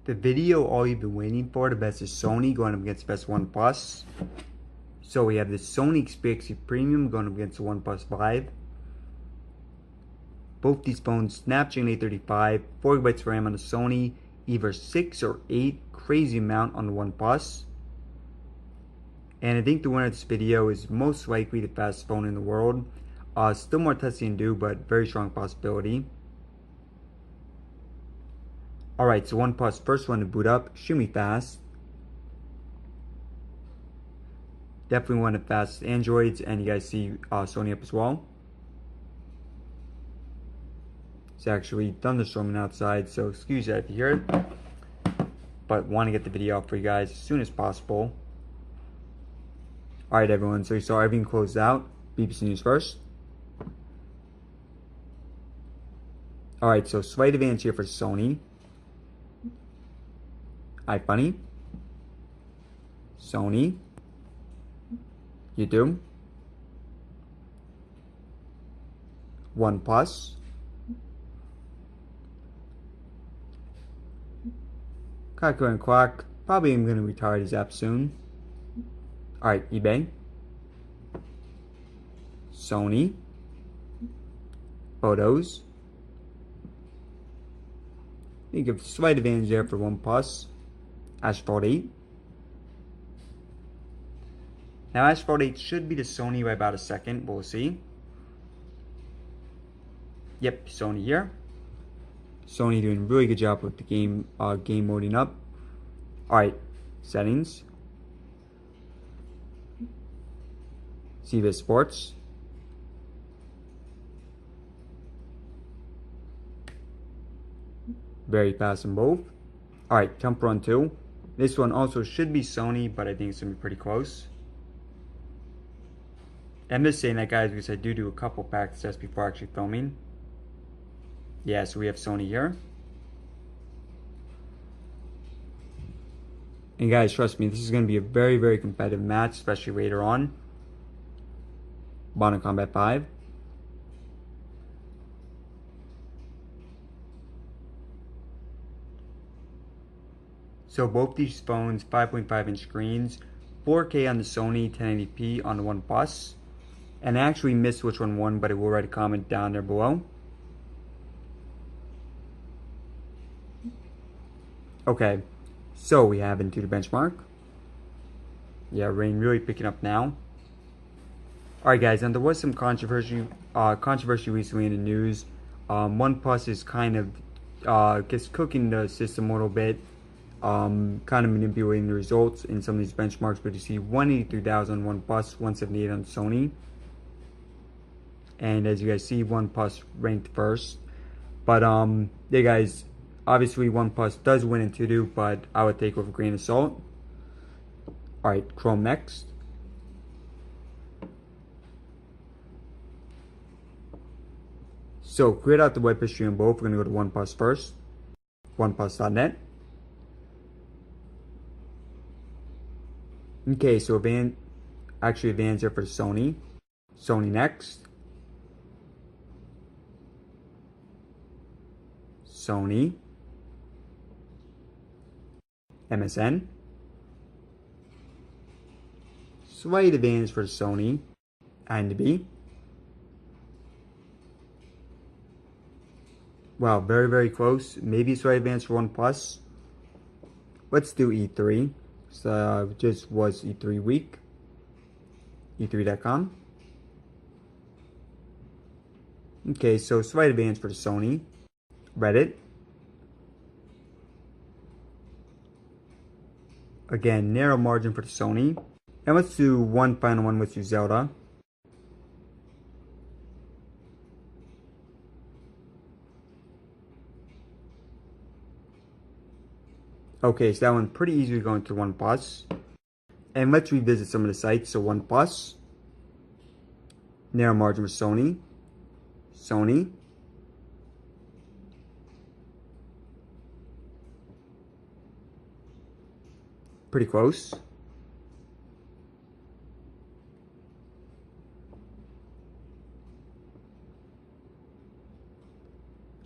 The video all you've been waiting for, the best is Sony going up against the best OnePlus. So we have the Sony Xperia Premium going up against the OnePlus 5. Both these phones, Snapdragon 835, 4GB RAM on the Sony, either 6 or 8, crazy amount on the OnePlus. And I think the winner of this video is most likely the fastest phone in the world. Still more testing to do, but very strong possibility. Alright, so OnePlus first one to boot up, should be fast. Definitely one of the fastest Androids, and you guys see Sony up as well. It's actually thunderstorming outside, so excuse that if you hear it. But want to get the video out for you guys as soon as possible. Alright everyone, so you saw everything closed out. BBC News first. Alright, so slight advantage here for Sony. iFunny. Sony. YouTube. OnePlus. Calculator and Clock. Probably am going to retire this app soon. Alright, eBay. Sony. Photos. You give slight advantage there for OnePlus. Asphalt 8. Now Asphalt 8 should be the Sony by about a second, but we'll see. Yep, Sony here. Sony doing a really good job with the game moding up. Alright, settings. CVS Sports. Very fast in both. Alright, Temp Run 2. This one also should be Sony, but I think it's going to be pretty close. I'm just saying that, guys, because I do a couple practice tests before actually filming. Yeah, so we have Sony here. And guys, trust me, this is going to be a very, very competitive match, especially later on. Modern Combat 5. So both these phones, 5.5 inch screens, 4K on the Sony, 1080p on the OnePlus. And I actually missed which one won, but I will write a comment down there below. Okay, so we have AnTuTu benchmark. Yeah, rain really picking up now. Alright guys, and there was some controversy recently in the news. OnePlus is kind of just cooking the system a little bit. Kind of manipulating the results in some of these benchmarks, but you see 183,000 on OnePlus, 178 on Sony. And as you guys see, OnePlus ranked first. But yeah guys, obviously OnePlus does win AnTuTu, but I would take it with a grain of salt. Alright, Chrome next. So grid out the web history on both. We're going to go to OnePlus first. OnePlus.net. Okay, so advanced here for Sony. Sony next. Sony. MSN. Slight advantage for Sony. IMDb. Wow, very, very close. Maybe slight advantage for OnePlus. Let's do E3. So just was E3 week. E3.com. Okay, so slight advantage for Sony. Reddit. Again, narrow margin for the Sony. And let's do one final one, let's do Zelda. Okay, so that one pretty easily going to OnePlus. And let's revisit some of the sites. So OnePlus. Narrow margin for Sony. Sony. Pretty close.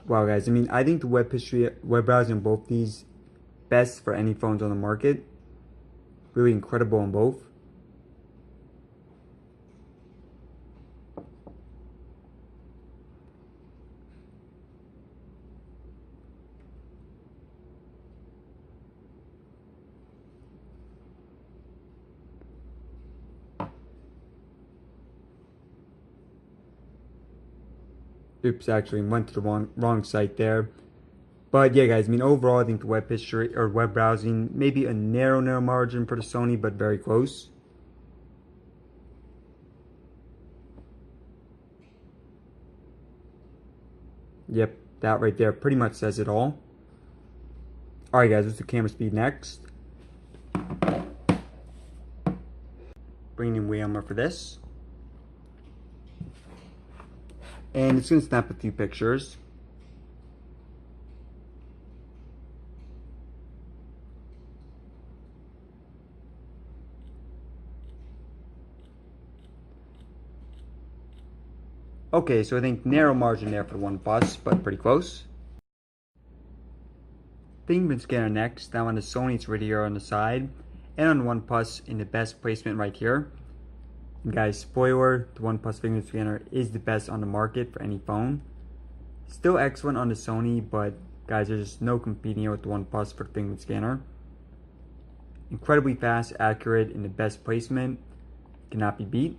Wow guys, I mean, I think the web browsing on both these best for any phones on the market. Really incredible on both. Oops, actually went to the wrong site there. But yeah, guys, I mean, overall, I think the web history or web browsing, maybe a narrow margin for the Sony, but very close. Yep, that right there pretty much says it all. Alright, guys, what's the camera speed next? Bringing in way armor for this. And it's going to snap a few pictures. Okay, so I think narrow margin there for the OnePlus, but pretty close. Fingerprint scanner next. Now on the Sony, it's right here on the side. And on the OnePlus, in the best placement right here. And guys, spoiler, the OnePlus fingerprint scanner is the best on the market for any phone. Still excellent on the Sony, but guys, there's just no competing here with the OnePlus for the fingerprint scanner. Incredibly fast, accurate, in the best placement. Cannot be beat.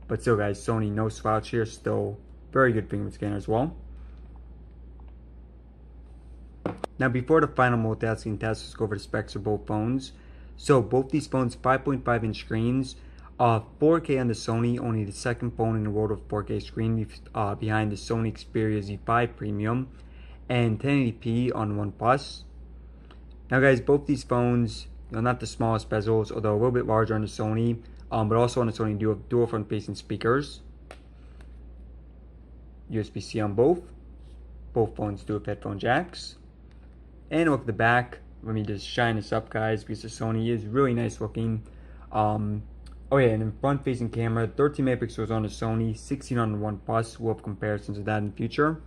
But still, guys, Sony, no slouch here. Still very good fingerprint scanner as well. Now, before the final multitasking test, let's go over the specs of both phones. So, both these phones, 5.5-inch screens. 4K on the Sony, only the second phone in the world with 4K screen behind the Sony Xperia Z5 Premium. And 1080p on OnePlus. Now, guys, both these phones, not the smallest bezels, although a little bit larger on the Sony. But also on the Sony, do have dual front-facing speakers. USB-C on both. Both phones do have headphone jacks. And look at the back. Let me just shine this up, guys, because the Sony is really nice looking. Oh yeah, and then front-facing camera, 13 megapixels on the Sony, 16 on the OnePlus. We'll have comparisons of that in the future.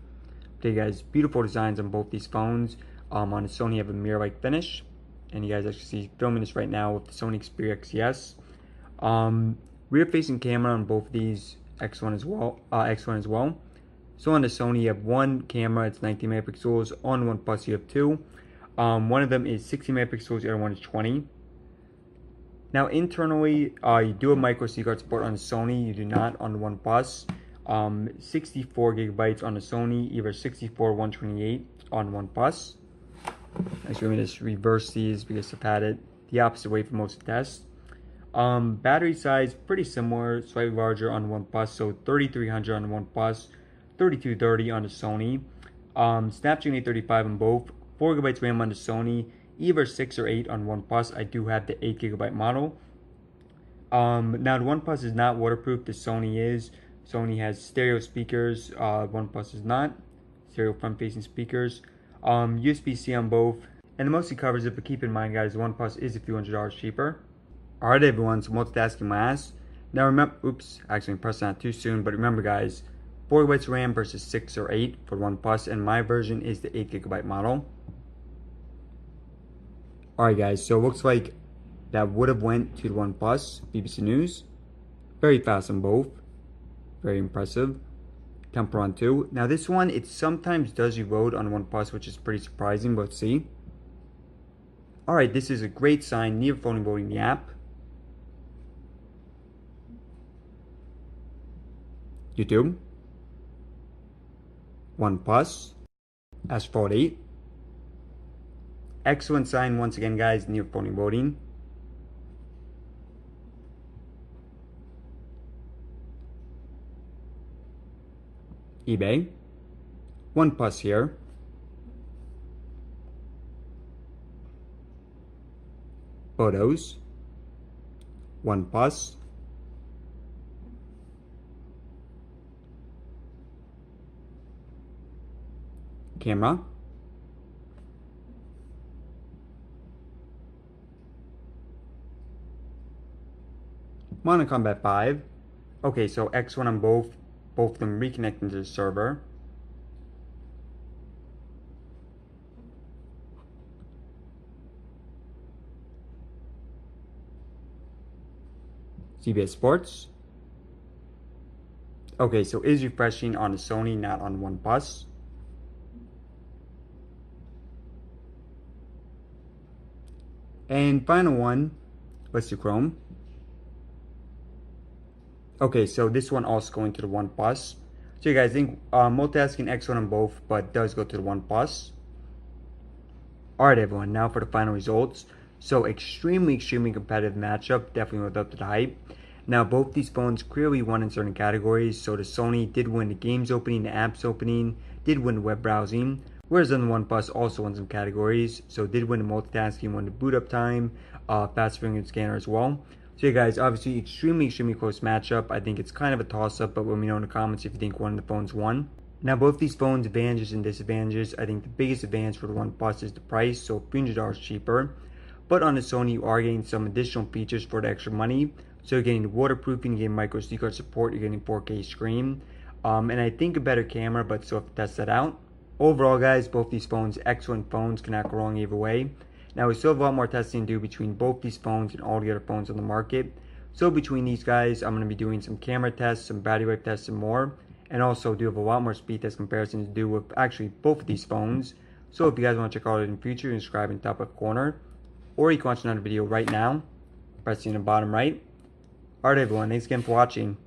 Okay, guys, beautiful designs on both these phones. On the Sony, you have a mirror-like finish, and you guys actually see filming this right now with the Sony Xperia XES. Rear-facing camera on both of these, X1 as well. So on the Sony, you have one camera, it's 19 megapixels. On OnePlus, you have two. One of them is 60 megapixels, the other one is 20. Now, internally, you do have micro SD card support on the Sony. You do not on the OnePlus. 64 gigabytes on the Sony, either 64 or 128 on OnePlus. Actually, let me just reverse these because I've had it the opposite way for most of the tests. Battery size, pretty similar, slightly larger on the OnePlus, so 3300 on the OnePlus, 3230 on the Sony. Snapdragon 835 on both, 4GB RAM on the Sony, either 6 or 8 on OnePlus. I do have the 8GB model. Now the OnePlus is not waterproof, the Sony is. Sony has stereo speakers, OnePlus is not. Stereo front-facing speakers. USB-C on both, and it mostly covers it, but keep in mind, guys, the OnePlus is a few $100s cheaper. Alright, everyone, so multitasking my ass. Now remember, oops, actually pressed that too soon, but remember, guys, 4GB RAM versus 6 or 8 for OnePlus, and my version is the 8GB model. Alright, guys, so it looks like that would have went to the OnePlus, BBC News. Very fast on both. Very impressive. Temper on 2. Now this one, it sometimes does reload on OnePlus, which is pretty surprising, but let's see. Alright, this is a great sign, near phone loading the app. YouTube. OnePlus. Asphalt 8. Excellent sign once again, guys, near phone loading. eBay. OnePlus here. Photos. OnePlus. Camera. Modern Combat 5. Okay, so X1 on both of them reconnecting to the server. CBS Sports. Okay, so is refreshing on the Sony, not on OnePlus. And final one, let's do Chrome. Okay, so this one also going to the OnePlus. So you guys think multitasking excellent on both, but does go to the OnePlus. Alright everyone, now for the final results. So extremely competitive matchup, definitely lived up to the hype. Now both these phones clearly won in certain categories. So the Sony did win the games opening, the apps opening, did win the web browsing. Whereas the OnePlus also won some categories. So did win the multitasking, won the boot up time, fast fingerprint scanner as well. So yeah guys, obviously extremely close matchup. I think it's kind of a toss up, but let me know in the comments if you think one of the phones won. Now both these phones, advantages and disadvantages. I think the biggest advantage for the OnePlus is the price, so $300 cheaper. But on the Sony, you are getting some additional features for the extra money. So you're getting waterproofing, you're getting micro SD card support, you're getting 4K screen, and I think a better camera, but still have to test that out. Overall guys, both these phones, excellent phones, cannot go wrong either way. Now we still have a lot more testing to do between both these phones and all the other phones on the market. So between these guys, I'm going to be doing some camera tests, some battery life tests, and more. And also do have a lot more speed test comparisons to do with actually both of these phones. So if you guys want to check out it in the future, you can subscribe in the top left corner. Or you can watch another video right now, pressing the bottom right. Alright everyone, thanks again for watching.